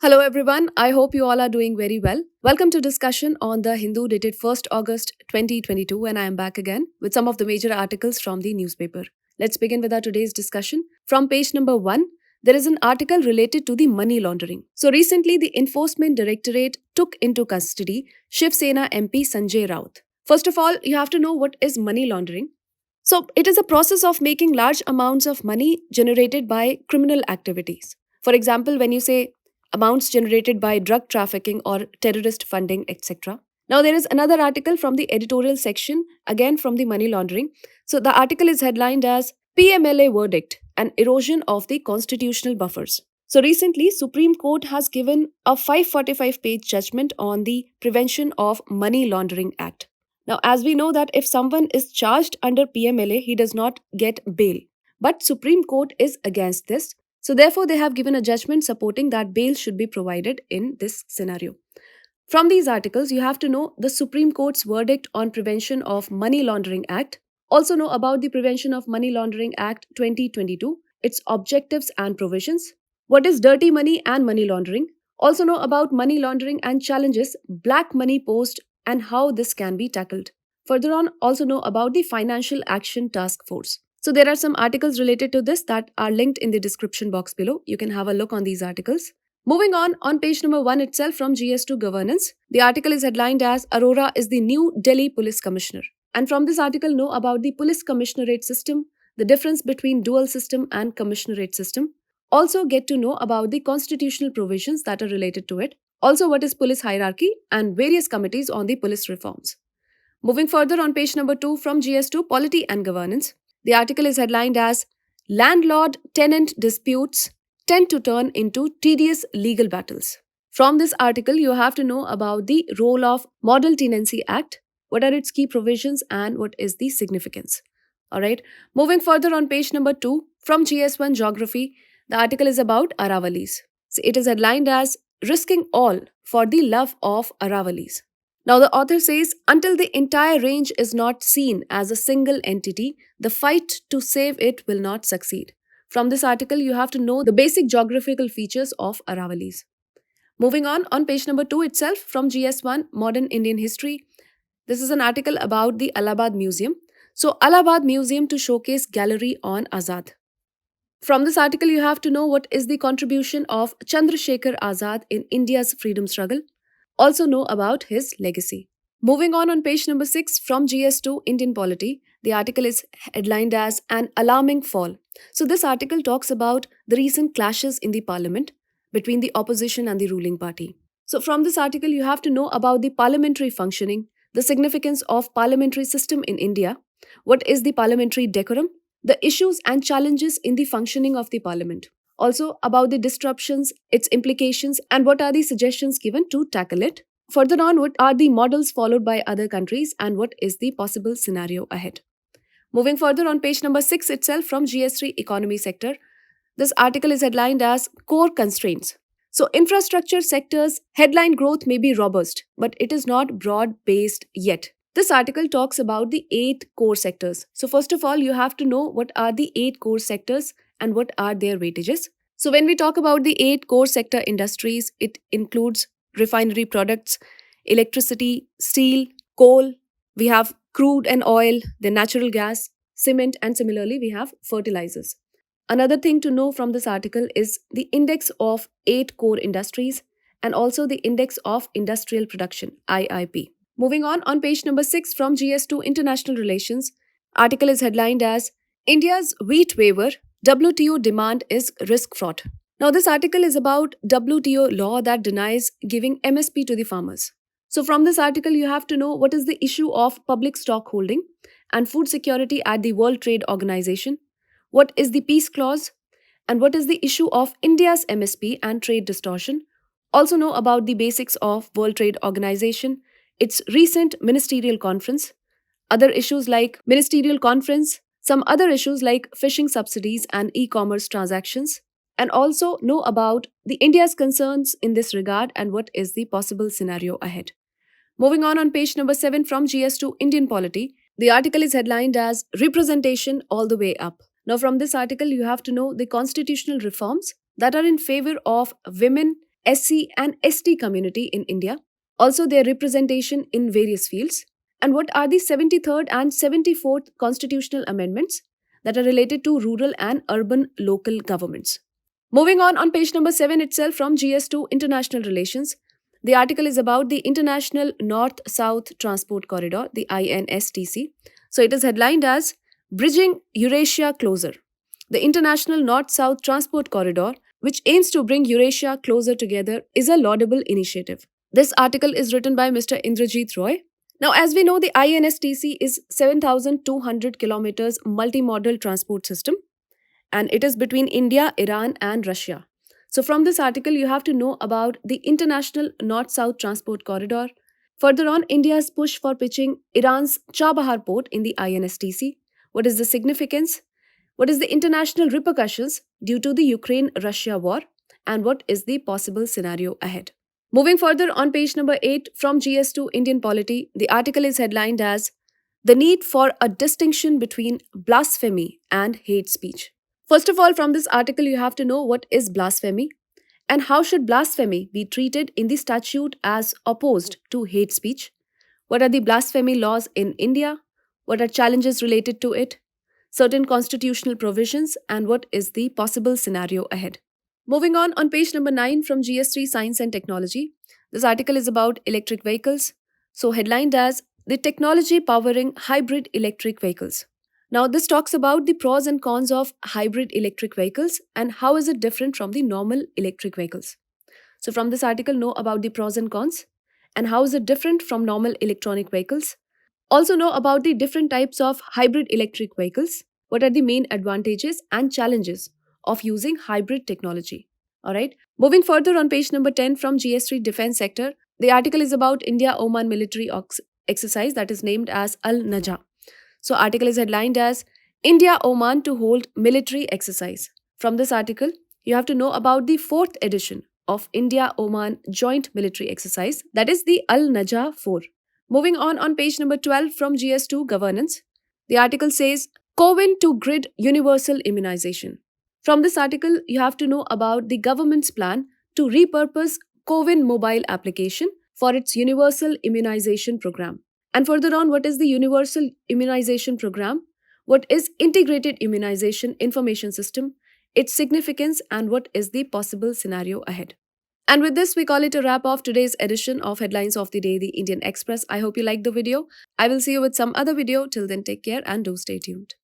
Hello everyone, I hope you all are doing very well. Welcome to discussion on the Hindu dated 1st August 2022 and I am back again with some of the major articles from the newspaper. Let's begin with our today's discussion. From page number 1, there is an article related to the money laundering. So recently the Enforcement Directorate took into custody Shiv Sena MP Sanjay Raut. First of all, you have to know what is money laundering. So it is a process of making large amounts of money generated by criminal activities. For example, when you say amounts generated by drug trafficking or terrorist funding, etc. Now, there is another article from the editorial section, again from the money laundering. So, the article is headlined as PMLA Verdict, an erosion of the constitutional buffers. So, recently, Supreme Court has given a 545-page judgment on the Prevention of Money Laundering Act. Now, as we know that if someone is charged under PMLA, he does not get bail. But Supreme Court is against this. So therefore, they have given a judgment supporting that bail should be provided in this scenario. From these articles, you have to know the Supreme Court's verdict on Prevention of Money Laundering Act. Also know about the Prevention of Money Laundering Act 2022, its objectives and provisions. What is dirty money and money laundering? Also know about money laundering and challenges black money posed and how this can be tackled. Further on, also know about the Financial Action Task Force. So there are some articles related to this that are linked in the description box below. You can have a look on these articles. Moving on page number 1 itself from GS2 Governance, the article is headlined as Arora is the new Delhi Police Commissioner. And from this article, know about the Police Commissionerate system, the difference between dual system and commissionerate system. Also get to know about the constitutional provisions that are related to it. Also what is police hierarchy and various committees on the police reforms. Moving further on page number 2 from GS2 Polity and Governance, the article is headlined as Landlord-tenant disputes tend to turn into tedious legal battles. From this article, you have to know about the role of Model Tenancy Act, what are its key provisions and what is the significance. Alright, moving further on page number 2 from GS1 Geography, the article is about Aravalis. So it is headlined as Risking All for the Love of Aravalis. Now, the author says, until the entire range is not seen as a single entity, the fight to save it will not succeed. From this article, you have to know the basic geographical features of Aravalis. Moving on page number 2 itself, from GS1, Modern Indian History, this is an article about the Allahabad Museum. So, Allahabad Museum to showcase gallery on Azad. From this article, you have to know what is the contribution of Chandrasekhar Azad in India's freedom struggle. Also know about his legacy. Moving on page number 6 from GS2 Indian Polity, the article is headlined as An Alarming Fall. So this article talks about the recent clashes in the parliament between the opposition and the ruling party. So from this article, you have to know about the parliamentary functioning, the significance of parliamentary system in India, what is the parliamentary decorum, the issues and challenges in the functioning of the parliament. Also about the disruptions, its implications, and what are the suggestions given to tackle it. Further on, what are the models followed by other countries and what is the possible scenario ahead. Moving further on page number 6 itself from GS3 Economy Sector, this article is headlined as Core Constraints. So infrastructure sector's headline growth may be robust, but it is not broad-based yet. This article talks about the 8 core sectors. So first of all, you have to know what are the 8 core sectors and what are their weightages. So when we talk about the 8 core sector industries, it includes refinery products, electricity, steel, coal, we have crude and oil, then natural gas, cement, and similarly we have fertilizers. Another thing to know from this article is the index of 8 core industries and also the index of industrial production, IIP. Moving on page number 6 from GS2 International Relations, article is headlined as India's wheat waiver, WTO demand is risk-fraught. Now this article is about WTO law that denies giving MSP to the farmers. So from this article, you have to know what is the issue of public stock holding and food security at the World Trade Organization, what is the peace clause, and what is the issue of India's MSP and trade distortion. Also know about the basics of World Trade Organization, its recent ministerial conference, other issues like ministerial conference, some other issues like fishing subsidies and e-commerce transactions, and also know about the India's concerns in this regard and what is the possible scenario ahead. Moving on page number 7 from GS2 Indian Polity, the article is headlined as Representation All the Way Up. Now from this article, you have to know the constitutional reforms that are in favor of women SC, and ST community in India, also their representation in various fields, and what are the 73rd and 74th constitutional amendments that are related to rural and urban local governments. Moving on page number 7 itself from GS to International Relations, the article is about the International North-South Transport Corridor, the INSTC. So it is headlined as Bridging Eurasia Closer. The International North-South Transport Corridor, which aims to bring Eurasia closer together, is a laudable initiative. This article is written by Mr. Indrajit Roy. Now, as we know, the INSTC is 7,200 kilometers multimodal transport system, and it is between India, Iran, and Russia. So, from this article, you have to know about the International North-South Transport Corridor. Further on, India's push for pitching Iran's Chabahar port in the INSTC. What is the significance? What is the international repercussions due to the Ukraine-Russia war? And what is the possible scenario ahead? Moving further on page number 8 from GS to Indian Polity, the article is headlined as The Need for a Distinction Between Blasphemy and Hate Speech. First of all, from this article, you have to know what is blasphemy and how should blasphemy be treated in the statute as opposed to hate speech. What are the blasphemy laws in India? What are challenges related to it? Certain constitutional provisions, and what is the possible scenario ahead. Moving on page number 9 from GS3 Science and Technology, this article is about electric vehicles. So headlined as The Technology Powering Hybrid Electric Vehicles. Now this talks about the pros and cons of hybrid electric vehicles and how is it different from the normal electric vehicles. So from this article, know about the pros and cons and how is it different from normal electronic vehicles. Also know about the different types of hybrid electric vehicles. What are the main advantages and challenges of using hybrid technology? Alright. Moving further on page number 10 from GS3 Defense Sector, the article is about India-Oman military exercise that is named as Al-Najah. So article is headlined as India-Oman to hold military exercise. From this article, you have to know about the 4th edition of India-Oman joint military exercise, that is the Al-Najah 4. Moving on page number 12 from GS2 Governance, the article says CoWin to grid universal immunization. From this article, you have to know about the government's plan to repurpose CoWin mobile application for its universal immunization program. And further on, what is the universal immunization program? What is integrated immunization information system? Its significance and what is the possible scenario ahead. And with this, we call it a wrap of today's edition of Headlines of the Day, the Indian Express. I hope you liked the video. I will see you with some other video. Till then, take care and do stay tuned.